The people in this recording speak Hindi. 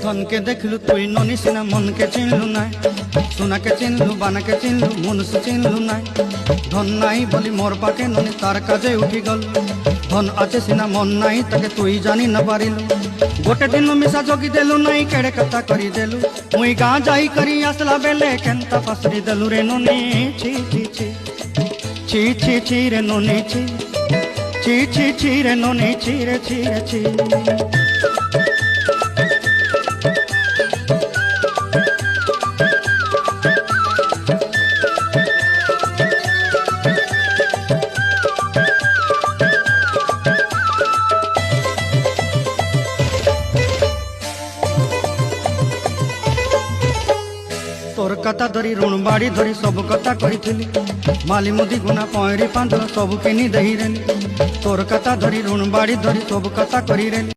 धन के देखलु तुई ननी सिना मन के चिन्हलु ना सोना के चिन्हलु बाना के चिन्हलु मनुष्य चिन्हलु ना धन नाई बोली मोर पाके ननी तार काजे उठी गल धन आचे सिना मन नाई ताके तुई जानी न पारिलु गोटे दिन मिसा जोगी देलु नाई केड़े कथा करी देलु मुई गाँ जाई करी आसला बेले केंता पासरी देलु रे ननी छी छी छी छी छी छी रे ननी छी छी छी छी रे ननी छी रे छी रे छी तोर कथा धरी ऋण बाड़ी धरी सब कथा कही माली मुदी गुना पहरी पांदर सब किनी दही रेली तोर कथा धरी ऋण बाड़ी धरी सब कथा करी रेली।